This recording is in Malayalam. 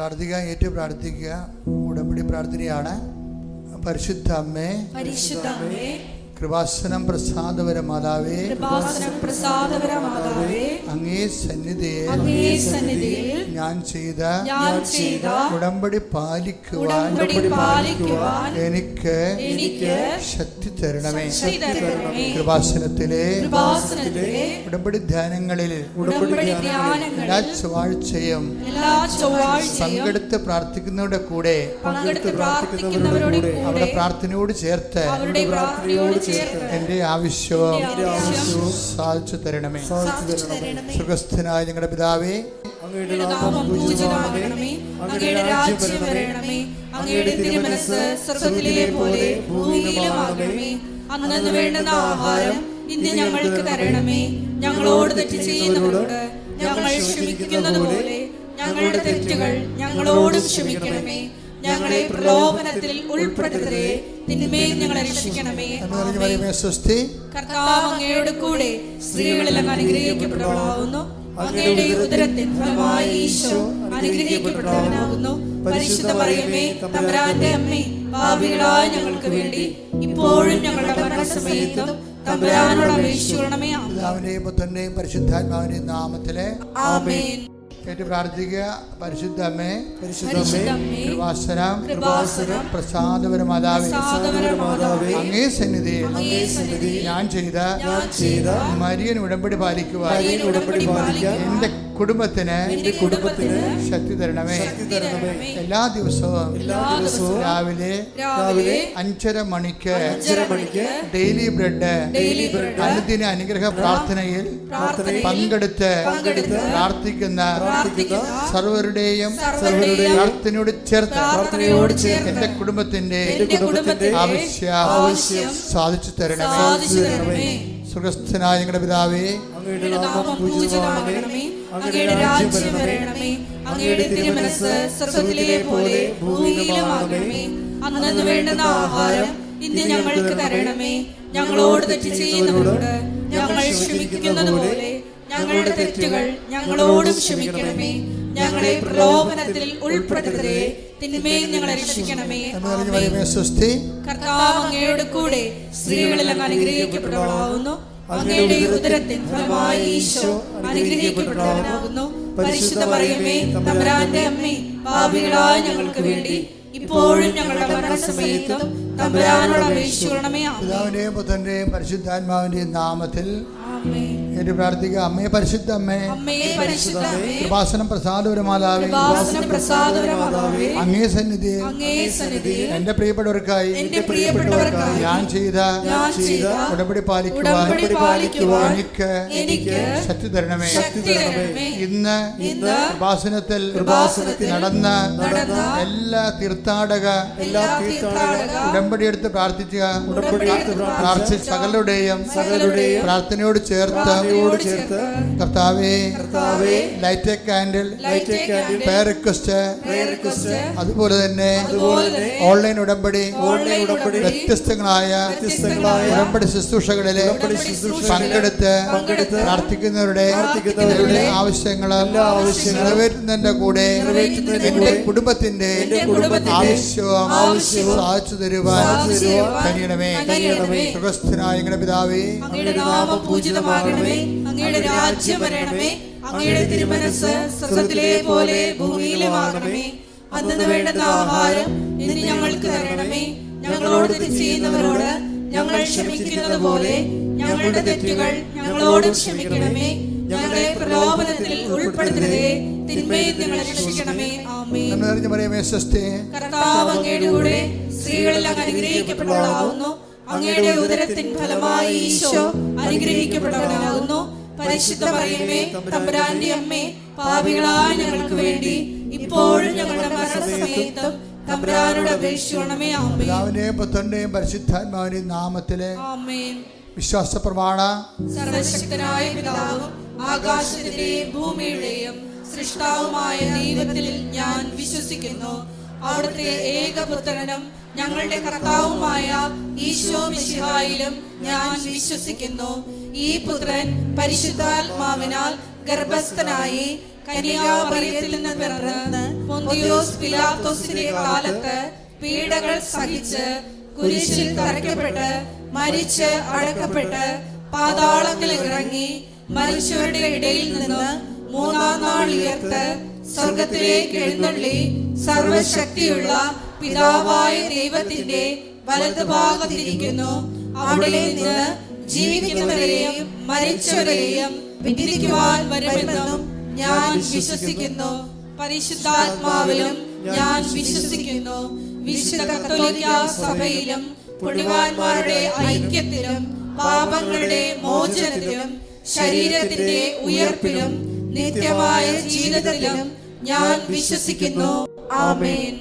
പ്രാർത്ഥിക്കുക, ഏറ്റു പ്രാർത്ഥിക്കുക. ഉടമ്പടി പ്രാർത്ഥനയാണ്. പരിശുദ്ധ അമ്മേ, കൃപാസനം പ്രസാദപര മാതാവേ, അങ്ങേ സന്നിധിയിൽ ഞാൻ ചെയ്ത ഉടമ്പടി പാലിക്കുവാൻ എനിക്ക് ശക്തി തരണമേ. കൃപാസനത്തിലെ ഉടമ്പടി ധ്യാനങ്ങളിൽ എല്ലാ ചൊവ്വാഴ്ചയും പങ്കെടുത്ത് പ്രാർത്ഥിക്കുന്നവരുടെ കൂടെ അവരുടെ പ്രാർത്ഥനയോട് ചേർത്ത് എന്റെ ആവശ്യവും സാധിച്ചു തരണമേ. സുഖസ്ഥനായ ഞങ്ങളുടെ പിതാവേ, അങ്ങയുടെ നാമം പൂജിതമാകണമേ. അങ്ങയുടെ രാജ്യം വരണമേ. അങ്ങയുടെ തിരുമനസ്സ് സ്വർഗ്ഗത്തിലെ പോലെ ഭൂമിയിലുമാകണമേ. അന്നന്ന് വേണ്ടുന്ന ആഹാരം ഇന്ന് ഞങ്ങൾക്ക് തരണമേ. ഞങ്ങളോട് തെറ്റ് ചെയ്യുന്നവരോട് ഞങ്ങൾ ക്ഷമിക്കുന്നത് പോലെ ഞങ്ങളുടെ തെറ്റുകൾ ഞങ്ങളോടും ക്ഷമിക്കണമേ. ഞങ്ങളെ പ്രലോഭനത്തിൽ ഉൾപ്പെടുത്തരുതേ, തിന്മയിൽ ഞങ്ങളെ രക്ഷിക്കണമേ. കർത്താവ് അങ്ങയോട് കൂടെ സ്ത്രീകളിൽ അങ്ങ് അനുഗ്രഹിക്കപ്പെട്ടവളാകുന്നു. അങ്ങയുടെ ഉദരത്തിൻ ഫലമായി ഈശോ അനുഗ്രഹിക്കപ്പെട്ടവനാകുന്നു. പരിശുദ്ധ മറിയമേ, തമ്പുരാന്റെ അമ്മേ, പാപികളായ ഞങ്ങൾക്ക് വേണ്ടി ഇപ്പോഴും ഞങ്ങളുടെ മരണസമയത്തും തമ്പുരാനോട് അപേക്ഷിക്കണമേ. പിതാവിന്റെയും പുത്രന്റെയും പരിശുദ്ധാത്മാവിന്റെയും നാമത്തിലെ ആമേൻ. പ്രാർത്ഥിക്കുക. പരിശുദ്ധ അമ്മേ, കൃപാസനം പ്രസാദപര മാതാവേ, അങ്ങേ സന്നിധിയിൽ ഞാൻ ചെയ്ത മരിയൻ ഉടമ്പടി പാലിക്കുവാൻ എന്റെ കുടുംബത്തിന് ശക്തി തരണമേ. എല്ലാ ദിവസവും രാവിലെ 5:30 മണിക്ക് ഡെയിലി ബ്രെഡ് അനുദിന അനുഗ്രഹ പ്രാർത്ഥനയിൽ പങ്കെടുത്ത് പ്രാർത്ഥിക്കുന്ന സർവരുടെയും പ്രാർത്ഥനയോട് ചേർത്ത് എന്റെ കുടുംബത്തിന്റെ ആവശ്യം സാധിച്ചു തരണമേ. സുഖസ്ഥനായ ഞങ്ങളുടെ പിതാവേ, അങ്ങയുടെ നാമം പൂജിതമാകണമേ. അങ്ങയുടെ രാജ്യം വരണമേ. അങ്ങയുടെ തിരുമനസ്സ് സ്വർഗ്ഗത്തിലെ പോലെ ഭൂമിയിലുമാകണമേ. അന്നന്ന് വേണ്ടുന്ന ആഹാരം ഇന്ന് ഞങ്ങൾക്ക് തരണമേ. ഞങ്ങളോട് തെറ്റ് ചെയ്യുന്നവരോട് ഞങ്ങൾ ക്ഷമിക്കുന്നത് പോലെ ഞങ്ങളുടെ തെറ്റുകൾ ഞങ്ങളോടും ക്ഷമിക്കണമേ. ഞങ്ങളെ പ്രലോഭനത്തിൽ ഉൾപ്പെടുത്തരുതേ, തിന്മയിൽ ഞങ്ങളെ രക്ഷിക്കണമേ. കർത്താവ് അങ്ങയോട് കൂടെ സ്ത്രീകളിൽ അങ്ങ് അനുഗ്രഹിക്കപ്പെട്ടവളാകുന്നു. അങ്ങയുടെ ഉദരത്തിൻ ഫലമായി ഈശോ അനുഗ്രഹിക്കപ്പെട്ടവനാകുന്നു. പരിശുദ്ധ മറിയമേ, തമ്പുരാന്റെ അമ്മേ, പാപികളായ ഞങ്ങൾക്ക് വേണ്ടി ഇപ്പോഴും ഞങ്ങളുടെ മരണസമയത്തും തമ്പുരാനോട് അപേക്ഷിക്കണമേ. പിതാവിന്റെയും പുത്രന്റെയും പരിശുദ്ധാത്മാവിന്റെയും നാമത്തിൽ എന്റെ പ്രാർത്ഥിക്കുക. അമ്മേ, പരിശുദ്ധ അമ്മേ, കൃപാസനം പ്രസാദപര മാതാവേ, അങ്ങേ സന്നിധിയിൽ എന്റെ പ്രിയപ്പെട്ടവർക്കായി ഞാൻ ചെയ്ത ഉടമ്പടി പാലിക്കുവാൻ എനിക്ക് ശക്തി തരണമേ. ഇന്ന് കൃപാസനത്തിൽ നടന്ന എല്ലാ തീർത്ഥാടക ഉടമ്പടി എടുത്ത് പ്രാർത്ഥിച്ച സകലരുടെയും പ്രാർത്ഥനയോട് ചേർത്ത് കർത്താവേ, light a candle prayer request, അതുപോലെ തന്നെ ഓൺലൈൻ ഉടമ്പടി വ്യത്യസ്തങ്ങളായ ഉടമ്പടി ശുശ്രൂഷകളിലെ പങ്കെടുത്ത് പ്രാർത്ഥിക്കുന്നവരുടെ ആവശ്യങ്ങൾ നിറവേറ്റുന്നതിന്റെ കൂടെ എന്റെ കുടുംബത്തിന്റെ ആവശ്യവും സാധിച്ചു തരുവാൻ കഴിയണമേ. സുഖസ്ഥനായ ഞങ്ങളുടെ പിതാവേ, അങ്ങയുടെ നാമം പൂജിതമാകണമേ. അങ്ങയുടെ രാജ്യം വരണമേ. അങ്ങയുടെ തിരുമനസ്സ് സ്വർഗ്ഗത്തിലെ പോലെ ഭൂമിയിലുമാകണമേ. അന്നന്ന് വേണ്ടുന്ന ആഹാരം ഇന്ന് ഞങ്ങൾക്ക് തരണമേ. ഞങ്ങളോട് തെറ്റ് ചെയ്യുന്നവരോട് ഞങ്ങൾ ക്ഷമിക്കുന്നത് പോലെ ഞങ്ങളുടെ തെറ്റുകൾ ഞങ്ങളോട് ക്ഷമിക്കണമേ. ഞങ്ങളെ പ്രലോഭനത്തിൽ ഉൾപ്പെടുത്തരുതേ, തിന്മയിൽ ഞങ്ങളെ രക്ഷിക്കണമേ. ആമേൻ. കർത്താവ് അങ്ങയുടെ കൂടെ സ്ത്രീകളിൽ അങ്ങ് അനുഗ്രഹിക്കപ്പെട്ടവളാകുന്നു. അങ്ങയുടെ ഉദരത്തിൻ ഫലമായി ഈശോ അനുഗ്രഹിക്കപ്പെട്ടവനാകുന്നു. പരിശുദ്ധ മറിയമേ, തമ്പുരാന്റെ അമ്മേ, പാപികളായ ഞങ്ങൾക്ക് വേണ്ടി ഇപ്പോഴും ഞങ്ങളുടെ മരണസമയത്തും തമ്പുരാനോട് അപേക്ഷിക്കണമേ. ആമേൻ. പിതാവിന്റെയും പുത്രന്റെയും പരിശുദ്ധാത്മാവിന്റെയും നാമത്തിലെ ആമേൻ. വിശ്വാസ പ്രമാണ. സർവശക്തനായ പിതാവും ആകാശത്തിന്റെയും ഭൂമിയുടെയും സൃഷ്ടാവുമായ ദൈവത്തിൽ ഞാൻ വിശ്വസിക്കുന്നു. അവിടുത്തെ ഏകപുത്രനും ഞങ്ങളുടെ കർത്താവുമായ ഈശോ മിശിഹായിലും ഞാൻ വിശ്വസിക്കുന്നു. ഈ പുത്രൻ പരിശുദ്ധാത്മാവിനാൽ ഗർഭസ്ഥനായി കന്യാമറിയത്തിൽ നിന്ന് പിറന്ന് പൊന്തിയോസ് പിലാത്തോസിന്റെ കാലത്ത് പീഡകൾ സഹിച്ച് കുരിശിൽ തറയ്ക്കപ്പെട്ട് മരിച്ച് അടക്കപ്പെട്ട് പാതാളങ്ങളിൽ ഇറങ്ങി മരിച്ചവരുടെ ഇടയിൽ നിന്ന് മൂന്നാം നാൾ ഉയർത്ത് സ്വർഗത്തിലേക്ക് എഴുന്നള്ളി സർവശക്തിയുള്ള പിതാവായ ദൈവത്തിന്റെ വലതുഭാഗത്തിരിക്കുന്നു. അവിടെ നിന്ന് ജീവിക്കുന്നവരെയും മരിച്ചവരെയും വിധിക്കുവാൻ വരുമെന്നും ഞാൻ വിശ്വസിക്കുന്നു. പരിശുദ്ധാത്മാവിലും ഞാൻ വിശ്വസിക്കുന്നു. വിശുദ്ധ കത്തോലിക്ക സഭയിലും പുണ്യവാന്മാരുടെ ഐക്യത്തിലും പാപങ്ങളുടെ മോചനത്തിലും ശരീരത്തിന്റെ ഉയർപ്പിലും നിത്യമായ ജീവിതത്തിലും ഞാൻ വിശ്വസിക്കുന്നു. ആമേൻ.